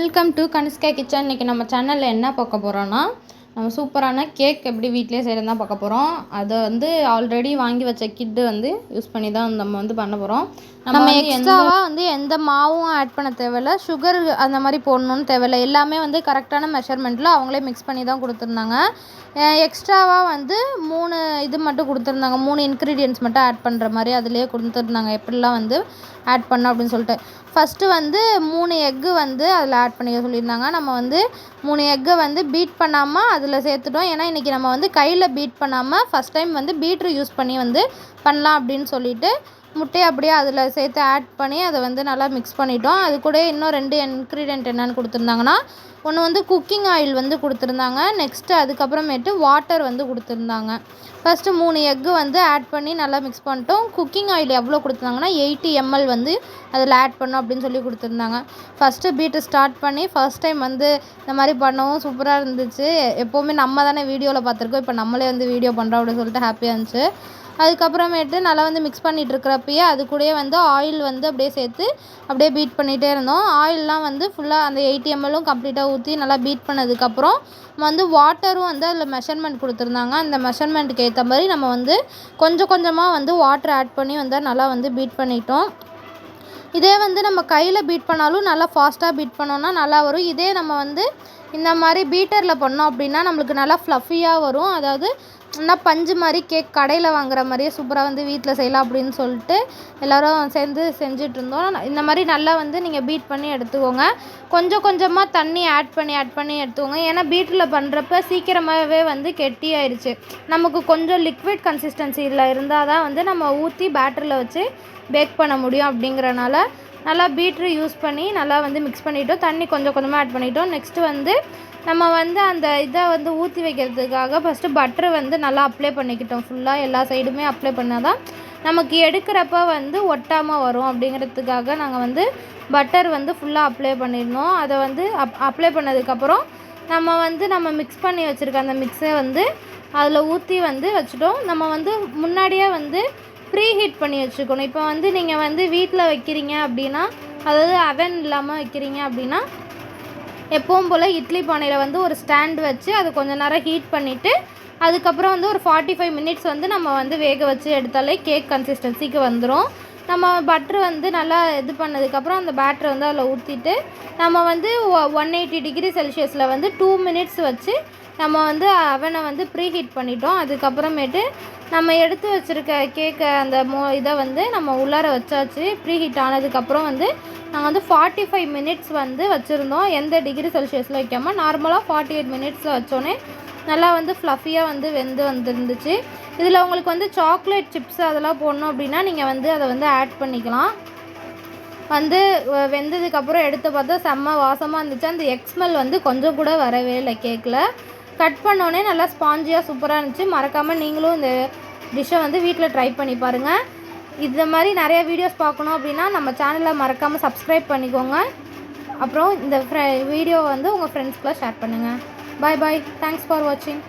Welcome to Kanishka kitchen. இன்றைக்கி நம்ம சேனலில் என்ன பார்க்க போகிறோன்னா, நம்ம சூப்பரான கேக் எப்படி வீட்டிலே செய்கிறது தான் பார்க்க போகிறோம். அதை வந்து ஆல்ரெடி வாங்கி வச்ச கிட்டு வந்து யூஸ் பண்ணி தான் நம்ம வந்து பண்ண போகிறோம். நம்ம எக்ஸ்ட்ராவாக வந்து எந்த மாவும் ஆட் பண்ண தேவையில்ல, சுகர் அந்த மாதிரி போடணுன்னு தேவையில்லை. எல்லாமே வந்து கரெக்டான மெஷர்மெண்ட்டில் அவங்களே மிக்ஸ் பண்ணி தான் கொடுத்துருந்தாங்க. எக்ஸ்ட்ராவாக வந்து 3 இது மட்டும் கொடுத்துருந்தாங்க, 3 இன்க்ரீடியன்ட்ஸ் மட்டும் ஆட் பண்ணுற மாதிரி அதிலே கொடுத்துருந்தாங்க, எப்படிலாம் வந்து ஆட் பண்ணோம் அப்படின்னு சொல்லிட்டு. ஃபஸ்ட்டு வந்து 3 எக்கு வந்து அதில் ஆட் பண்ணிக்க சொல்லியிருந்தாங்க. நம்ம வந்து 3 எக்கை வந்து பீட் பண்ணாமல் அதில் சேர்த்துட்டோம். ஏன்னா இன்றைக்கி நம்ம வந்து கையில் பீட் பண்ணாமல் ஃபஸ்ட் டைம் வந்து பீட்ரு யூஸ் பண்ணி வந்து பண்ணலாம் அப்படின்னு சொல்லிட்டு முட்டையை அப்படியே அதில் சேர்த்து ஆட் பண்ணி அதை வந்து நல்லா மிக்ஸ் பண்ணிட்டோம். அது கூட இன்னும் 2 இன்க்ரீடியன்ட் என்னென்னு கொடுத்துருந்தாங்கன்னா, ஒன்று வந்து குக்கிங் ஆயில் வந்து கொடுத்துருந்தாங்க. நெக்ஸ்ட்டு அதுக்கப்புறமேட்டு வாட்டர் வந்து கொடுத்துருந்தாங்க. ஃபஸ்ட்டு 3 எக்கு வந்து ஆட் பண்ணி நல்லா மிக்ஸ் பண்ணிட்டோம். குக்கிங் ஆயில் எவ்வளோ கொடுத்துருந்தாங்கன்னா 80 ml வந்து அதில் ஆட் பண்ணோம் அப்படின்னு சொல்லி கொடுத்துருந்தாங்க. ஃபஸ்ட்டு பீட்டு ஸ்டார்ட் பண்ணி ஃபஸ்ட் டைம் வந்து இந்த மாதிரி பண்ணவும் சூப்பராக இருந்துச்சு. எப்போவுமே நம்ம தானே வீடியோவில் பார்த்துருக்கோம், இப்போ நம்மளே வந்து வீடியோ பண்ணுறோம் அப்படின்னு சொல்லிட்டு ஹாப்பியாக இருந்துச்சு. அதுக்கப்புறமேட்டு நல்லா வந்து மிக்ஸ் பண்ணிகிட்டு இருக்கிறப்பயே அது கூடயே வந்து ஆயில் வந்து அப்படியே சேர்த்து அப்படியே பீட் பண்ணிகிட்டே இருந்தோம். ஆயிலெலாம் வந்து ஃபுல்லாக அந்த 80 ml கம்ப்ளீட்டாக ஊற்றி நல்லா பீட் பண்ணதுக்கப்புறம் வந்து வாட்டரும் வந்து அதில் மெஷர்மெண்ட் கொடுத்துருந்தாங்க. அந்த மெஷர்மெண்ட்டுக்கு ஏற்ற மாதிரி நம்ம வந்து கொஞ்சம் கொஞ்சமாக வந்து வாட்டர் ஆட் பண்ணி வந்து நல்லா வந்து பீட் பண்ணிட்டோம். இதே வந்து நம்ம கையில் பீட் பண்ணாலும் நல்லா ஃபாஸ்ட்டாக பீட் பண்ணோன்னா நல்லா வரும். இதே நம்ம வந்து இந்த மாதிரி பீட்டரில் பண்ணோம் அப்படின்னா நம்மளுக்கு நல்லா ஃப்ளஃபியாக வரும். அதாவது ஆனால் பஞ்சு மாதிரி கேக் கடையில் வாங்குற மாதிரியே சூப்பராக வந்து வீட்டில் செய்யலாம் அப்படின்னு சொல்லிட்டு எல்லோரும் சேர்ந்து செஞ்சிட்ருந்தோம். இந்த மாதிரி நல்லா வந்து நீங்கள் பீட் பண்ணி எடுத்துக்கோங்க. கொஞ்சம் கொஞ்சமாக தண்ணி ஆட் பண்ணி எடுத்துக்கோங்க. ஏன்னா பீட்டரில் பண்ணுறப்ப சீக்கிரமாகவே வந்து கெட்டி ஆயிடுச்சு. நமக்கு கொஞ்சம் லிக்விட் கன்சிஸ்டன்சியில் இருந்தால் தான் வந்து நம்ம ஊற்றி பேட்டரியில் வச்சு பேக் பண்ண முடியும். அப்படிங்கிறனால நல்லா பீட்ரு யூஸ் பண்ணி நல்லா வந்து மிக்ஸ் பண்ணிவிட்டோம். தண்ணி கொஞ்சம் கொஞ்சமாக ஆட் பண்ணிட்டோம். நெக்ஸ்ட்டு வந்து நம்ம வந்து அந்த இதை வந்து ஊற்றி வைக்கிறதுக்காக ஃபஸ்ட்டு பட்டரை வந்து நல்லா அப்ளை பண்ணிக்கிட்டோம். ஃபுல்லாக எல்லா சைடுமே அப்ளை பண்ணால் தான் நமக்கு எடுக்கிறப்ப வந்து ஒட்டாமல் வரும். அப்படிங்கிறதுக்காக நாங்கள் வந்து பட்டர் வந்து ஃபுல்லாக அப்ளை பண்ணியிருந்தோம். அதை வந்து அப்ளை பண்ணதுக்கப்புறம் நம்ம மிக்ஸ் பண்ணி வச்சுருக்க அந்த மிக்ஸை வந்து அதில் ஊற்றி வந்து வச்சுட்டோம். நம்ம வந்து முன்னாடியே வந்து ப்ரீ ஹீட் பண்ணி வச்சுக்கணும். இப்போ வந்து நீங்கள் வந்து வீட்டில் வைக்கிறீங்க அப்படின்னா, அதாவது அவன் இல்லாமல் வைக்கிறீங்க அப்படின்னா, எப்பவும் போல் இட்லி பானையில் வந்து ஒரு ஸ்டாண்டு வச்சு அது கொஞ்சம் நேரம் ஹீட் பண்ணிவிட்டு அதுக்கப்புறம் வந்து ஒரு 45 மினிட்ஸ் வந்து நம்ம வந்து வேக வச்சு எடுத்தாலே கேக் கன்சிஸ்டன்சிக்கு வந்துடும். நம்ம பட்ரு வந்து நல்லா இது பண்ணதுக்கப்புறம் அந்த பேட்டரை வந்து அதில் ஊற்றிட்டு நம்ம வந்து 180 டிகிரி செல்சியஸில் வந்து 2 மினிட்ஸ் வச்சு நம்ம வந்து அவனை வந்து ப்ரீ ஹீட் பண்ணிட்டோம். அதுக்கப்புறமேட்டு நம்ம எடுத்து வச்சுருக்க கேக்கை அந்த இதை வந்து நம்ம உள்ளார வச்சாச்சு. ப்ரீ ஹீட் ஆனதுக்கப்புறம் வந்து நாங்கள் வந்து 45 மினிட்ஸ் வந்து வச்சுருந்தோம். எந்த டிகிரி செல்சியஸில் வைக்காமல் நார்மலாக 48 மினிட்ஸில் வச்சோன்னே நல்லா வந்து ஃப்ளஃபியாக வந்து வெந்து வந்துருந்துச்சு. இதில் உங்களுக்கு வந்து சாக்லேட் சிப்ஸ் அதெல்லாம் போடணும் அப்படின்னா நீங்கள் வந்து அதை வந்து ஆட் பண்ணிக்கலாம். வந்து வெந்ததுக்கப்புறம் எடுத்து பார்த்தா செம்ம வாசமாக இருந்துச்சு. அந்த எக் ஸ்மெல் வந்து கொஞ்சம் கூட வரவே இல்லை கேக்கில். கட் பண்ணோடனே நல்லா ஸ்பாஞ்சியாக சூப்பராக இருந்துச்சு. மறக்காமல் நீங்களும் இந்த டிஷ்ஷை வந்து வீட்டில் ட்ரை பண்ணி பாருங்கள். இந்த மாதிரி நிறைய வீடியோஸ் பார்க்கணும் அப்படின்னா நம்ம சேனலை மறக்காமல் சப்ஸ்கிரைப் பண்ணிக்கோங்க. அப்புறம் இந்த வீடியோவை வந்து உங்கள் ஃப்ரெண்ட்ஸ்க்குலாம் ஷேர் பண்ணுங்கள். பாய் பாய். தேங்க்ஸ் ஃபார் வாட்சிங்.